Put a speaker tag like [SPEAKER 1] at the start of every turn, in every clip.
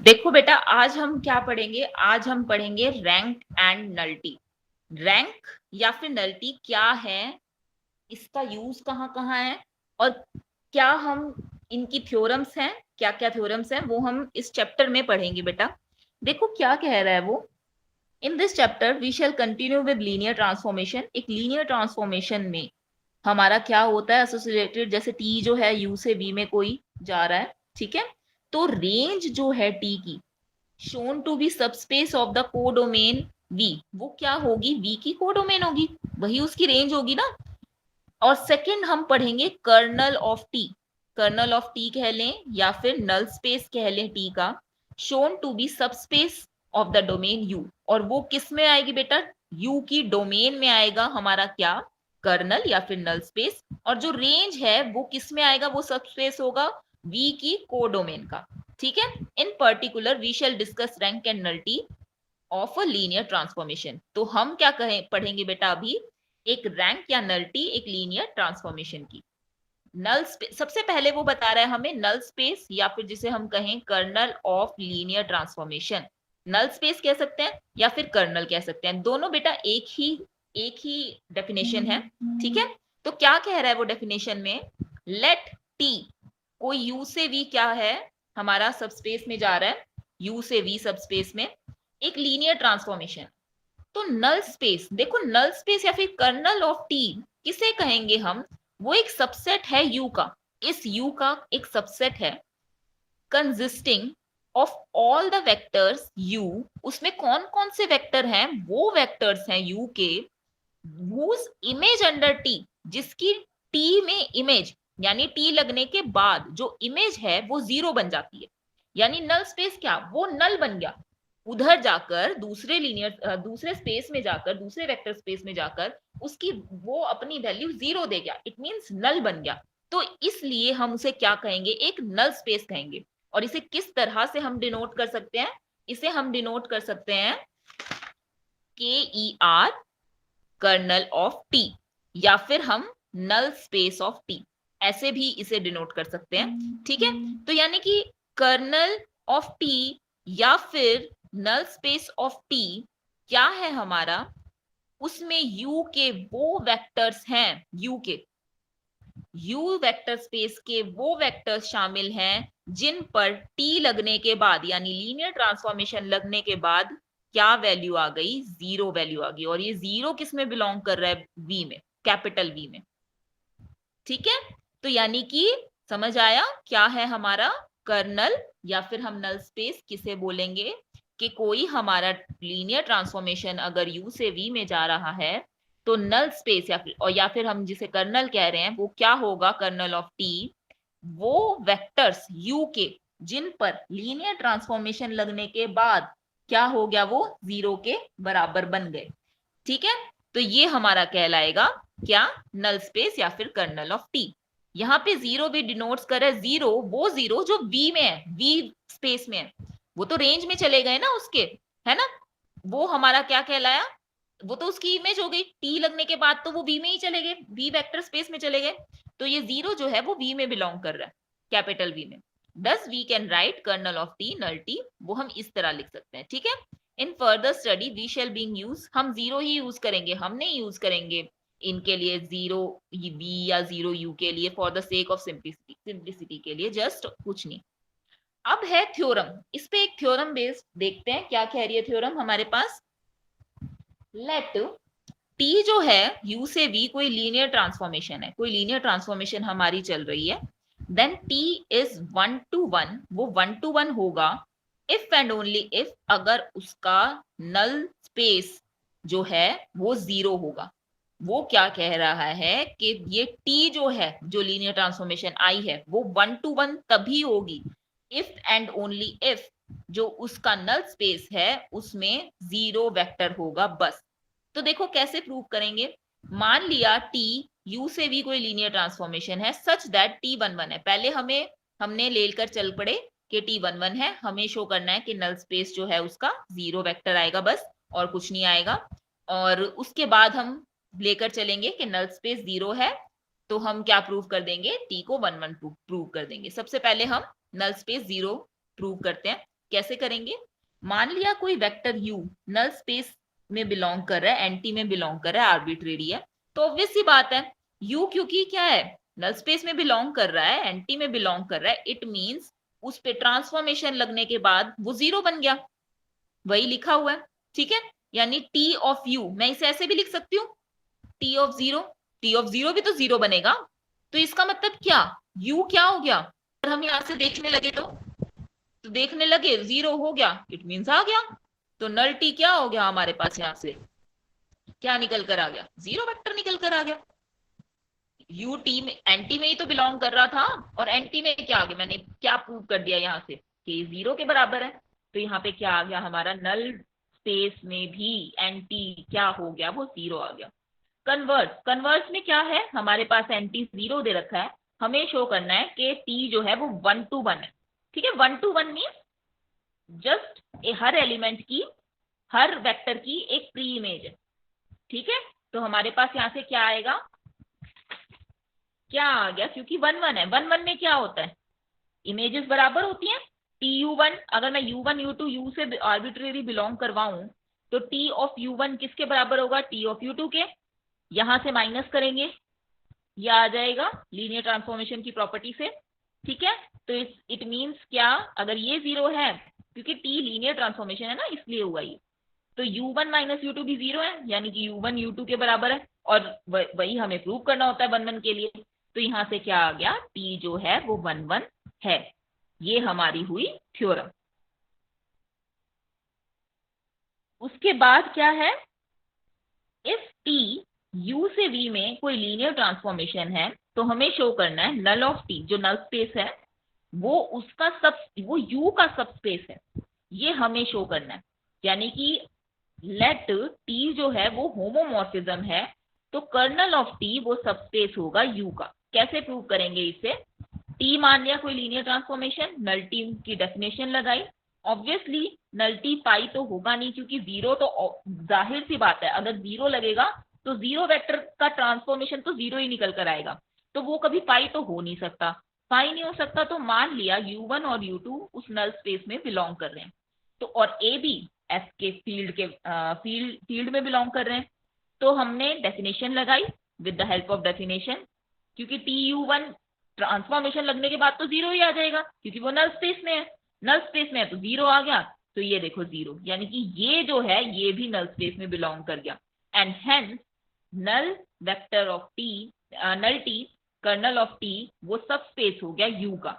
[SPEAKER 1] देखो बेटा, आज हम क्या पढ़ेंगे? आज हम पढ़ेंगे रैंक एंड नल्टी। रैंक या फिर नल्टी क्या है, इसका यूज कहाँ कहाँ है, और क्या हम इनकी थ्योरम्स हैं, क्या क्या थ्योरम्स हैं, वो हम इस चैप्टर में पढ़ेंगे बेटा। देखो क्या कह रहा है वो। In this chapter we shall continue with linear transformation. एक लीनियर ट्रांसफॉर्मेशन में हमारा क्या होता है एसोसिएटेड, जैसे टी जो है यू से वी में कोई जा रहा है, ठीक है। तो रेंज जो है टी की shown to be subspace of the codomain V, वो क्या होगी? वी की कोडोमेन होगी, वही उसकी रेंज होगी ना। और सेकंड हम पढ़ेंगे kernel of T. Kernel of T कह लें या फिर नल स्पेस कह लें टी का, shown to be subspace of the domain U. और वो किस में आएगी बेटा? यू की डोमेन में आएगा हमारा क्या? कर्नल या फिर नल स्पेस। और जो रेंज है वो किस में आएगा? वो सबस्पेस होगा वी की कोडोमेन का, ठीक है। In particular we shall discuss rank and nullity of a linear transformation. तो हम क्या कहें पढ़ेंगे बेटा अभी? एक रैंक या नल्टी एक लीनियर ट्रांसफॉर्मेशन की। नल स्पेस सबसे पहले वो बता रहा है हमें, नल स्पेस या फिर जिसे हम कहें kernel of linear transformation. Null space कह सकते हैं या फिर कर्नल कह सकते हैं, दोनों बेटा एक ही डेफिनेशन है, ठीक है। तो क्या कह रहा है वो डेफिनेशन में? लेट टी, कोई यू से वी क्या है, हमारा सबस्पेस में जा रहा है, यू से वी सबस्पेस में एक लीनियर ट्रांसफॉर्मेशन। तो नल स्पेस, देखो नल स्पेस या फिर कर्नल ऑफ टी किसे कहेंगे हम? वो एक सबसेट है यू का, इस यू का एक सबसेट है consisting of all the vectors you. उसमें कौन कौन से वेक्टर हैं? वो वेक्टर्स हैं यू के whose इमेज अंडर टी, जिसकी टी में इमेज यानी टी लगने के बाद जो इमेज है वो जीरो बन जाती है। यानी नल स्पेस क्या, वो नल बन गया। उधर जाकर दूसरे लीनियर दूसरे स्पेस में जाकर, दूसरे वेक्टर स्पेस में जाकर उसकी वो अपनी वैल्यू जीरो दे गया, इट मींस नल बन गया। तो इसलिए हम उसे क्या कहेंगे? एक नल स्पेस कहेंगे। और इसे किस तरह से हम डिनोट कर सकते हैं? इसे हम डिनोट कर सकते हैं K E R, kernel of T, या फिर हम नल स्पेस ऑफ टी, ऐसे भी इसे डिनोट कर सकते हैं, ठीक है। तो यानी कि कर्नल ऑफ टी या फिर नल स्पेस ऑफ टी क्या है हमारा? उसमें यू के वो वेक्टर्स हैं, यू वेक्टर स्पेस के वो वेक्टर्स शामिल हैं जिन पर टी लगने के बाद यानी लीनियर ट्रांसफॉर्मेशन लगने के बाद क्या वैल्यू आ गई? जीरो वैल्यू आ गई। और ये जीरो किस में बिलोंग कर रहा है? वी में, कैपिटल वी में, ठीक है। तो यानी कि समझ आया क्या है हमारा कर्नल या फिर हम नल स्पेस किसे बोलेंगे? कि कोई हमारा लीनियर ट्रांसफॉर्मेशन अगर यू से वी में जा रहा है तो नल स्पेस या फिर हम जिसे कर्नल कह रहे हैं वो क्या होगा? कर्नल ऑफ टी, वो वेक्टर्स यू के जिन पर लीनियर ट्रांसफॉर्मेशन लगने के बाद क्या हो गया? वो जीरो के बराबर बन गए, ठीक है। तो ये हमारा कहलाएगा क्या? नल स्पेस या फिर कर्नल ऑफ टी। यहाँ पे जीरो भी डिनोट्स कर रहा है, जीरो वो जीरो जो वी में है, वी स्पेस में है। वो तो रेंज में चले गए ना उसके, है ना। वो हमारा क्या कहलाया? वो तो उसकी इमेज हो गई, टी लगने के बाद तो वो वी में ही चले गए, वी वेक्टर स्पेस में चले गए। तो ये जीरो जो है वो वी में बिलोंग कर रहा है, कैपिटल वी में। Thus we can write kernel of T null T, वो हम इस तरह लिख सकते हैं, ठीक है। In further study we shall being use, हम जीरो ही यूज करेंगे, हम नहीं यूज करेंगे इनके लिए जीरो वी या जीरो यू के लिए, for the sake of simplicity, simplicity के लिए, जस्ट कुछ नहीं। अब है थ्योरम, इस पे एक थ्योरम बेस्ड देखते हैं क्या कह रही है थ्योरम हमारे पास। लेट टी जो है यू से वी कोई लीनियर ट्रांसफॉर्मेशन है, कोई लीनियर ट्रांसफॉर्मेशन हमारी चल रही है, देन टी इज 1 to 1, वो 1 to 1 होगा इफ एंड ओनली इफ, अगर उसका नल स्पेस जो है वो जीरो होगा। वो क्या कह रहा है कि ये टी जो है, जो लीनियर ट्रांसफॉर्मेशन आई है, वो 1 to 1 तभी होगी इफ एंड ओनली इफ जो उसका नल स्पेस है उसमें जीरो वेक्टर होगा बस। तो देखो कैसे प्रूव करेंगे। मान लिया टी यू से भी कोई लीनियर ट्रांसफॉर्मेशन है सच दैट T11 है, पहले हमने लेकर चल पड़े कि T11 है, हमें शो करना है कि नल स्पेस जो है उसका जीरो वेक्टर आएगा बस, और कुछ नहीं आएगा। और उसके बाद हम लेकर चलेंगे कि नल स्पेस जीरो है, तो हम क्या प्रूव कर देंगे? टी को 1 1 प्रूव कर देंगे। सबसे पहले हम नल स्पेस जीरो प्रूव करते हैं। कैसे करेंगे? मान लिया कोई वेक्टर u नल स्पेस में बिलोंग कर रहा है, एंटी में बिलोंग कर रहा है, आर्बिट्रेरी है, तो ऑब्वियस सी बात है u क्योंकि क्या है, नल स्पेस में बिलोंग कर रहा है, एंटी में बिलोंग कर रहा है, इट मींस उस पे ट्रांसफॉर्मेशन लगने के बाद वो जीरो बन गया, वही लिखा हुआ है, ठीक है। यानी t ऑफ u मैं इसे ऐसे भी लिख सकती हूँ, t ऑफ जीरो भी तो जीरो बनेगा, तो इसका मतलब क्या, u क्या हो गया, अगर हम यहां से देखने लगे तो देखने लगे जीरो हो गया, इट मीन्स आ गया, तो नल टी क्या हो गया हमारे पास, यहां से क्या निकल कर आ गया, जीरो वेक्टर निकल कर आ गया। यू टी में एंटी में ही तो बिलोंग कर रहा था, और एंटी में क्या आ गया, मैंने क्या प्रूव कर दिया यहाँ से कि जीरो के बराबर है, तो यहाँ पे क्या आ गया हमारा, नल स्पेस में भी एंटी क्या हो गया, वो जीरो आ गया। कन्वर्स में क्या है, हमारे पास एंटी जीरो दे रखा है, हमें शो करना है कि टी जो है वो 1 to 1 है, ठीक है। 1 to 1 means just her element की, हर वेक्टर की एक प्री इमेज है, ठीक है। तो हमारे पास यहां से क्या आएगा, क्या आ गया, क्योंकि 1 1 है, 1 1 में क्या होता है, इमेजेस बराबर होती हैं। TU1 अगर मैं U1 U2 U से आर्बिट्रेरी बिलोंग करवाऊं, तो T ऑफ U1 किसके बराबर होगा, T ऑफ U2 के, यहां से माइनस करेंगे, यह आ जाएगा लीनियर ट्रांसफॉर्मेशन की प्रॉपर्टी से, ठीक है। तो इट मींस क्या, अगर ये जीरो है, क्योंकि T लीनियर ट्रांसफॉर्मेशन है ना, इसलिए हुआ ये, तो U1 माइनस U2 भी जीरो है, यानी कि U1 U2 के बराबर है, और वही हमें प्रूव करना होता है 1 1 के लिए, तो यहां से क्या आ गया, T जो है वो 1 1 है। ये हमारी हुई थ्योरम। उसके बाद क्या है, इफ T U से V में कोई लीनियर ट्रांसफॉर्मेशन है, तो हमें शो करना है नल ऑफ T, जो नल स्पेस है वो उसका वो U का सब स्पेस है, ये हमें शो करना है। यानी कि लेट T जो है वो होमोमॉर्फिज्म है, तो कर्नल ऑफ T वो सबस्पेस होगा U का। कैसे प्रूव करेंगे इसे, T मान लिया कोई लीनियर ट्रांसफॉर्मेशन, नल टी की डेफिनेशन लगाई, ऑब्वियसली नल टी पाई तो होगा नहीं, क्योंकि जीरो तो जाहिर सी बात है, अगर जीरो लगेगा तो जीरो वेक्टर का ट्रांसफॉर्मेशन तो जीरो ही निकल कर आएगा, तो वो कभी पाई तो हो नहीं सकता, पाई नहीं हो सकता, तो मान लिया U1 और U2 उस नल स्पेस में बिलोंग कर रहे हैं, तो और ए बी एफ के फील्ड में बिलोंग कर रहे हैं, तो हमने डेफिनेशन लगाई with the help of definition, क्योंकि TU1 ट्रांसफॉर्मेशन लगने के बाद तो जीरो ही आ जाएगा, क्योंकि वो नल स्पेस में है, नल स्पेस में है तो जीरो आ गया, तो ये देखो जीरो, यानी कि ये जो है ये भी नल स्पेस में बिलोंग कर गया, and hence null vector of T, null T kernel of T वो सब स्पेस हो गया U का।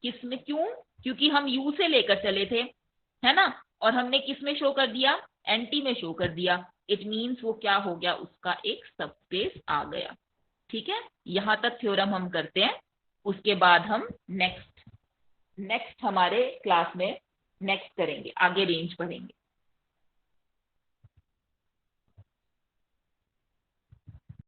[SPEAKER 1] किसमें, क्यों, क्योंकि हम U से लेकर चले थे, है ना, और हमने किस में शो कर दिया, एंटी में शो कर दिया, इट मींस वो क्या हो गया, उसका एक सबस्पेस आ गया, ठीक है। यहां तक थ्योरम हम करते हैं, उसके बाद हम नेक्स्ट हमारे क्लास में नेक्स्ट करेंगे, आगे रेंज पढ़ेंगे।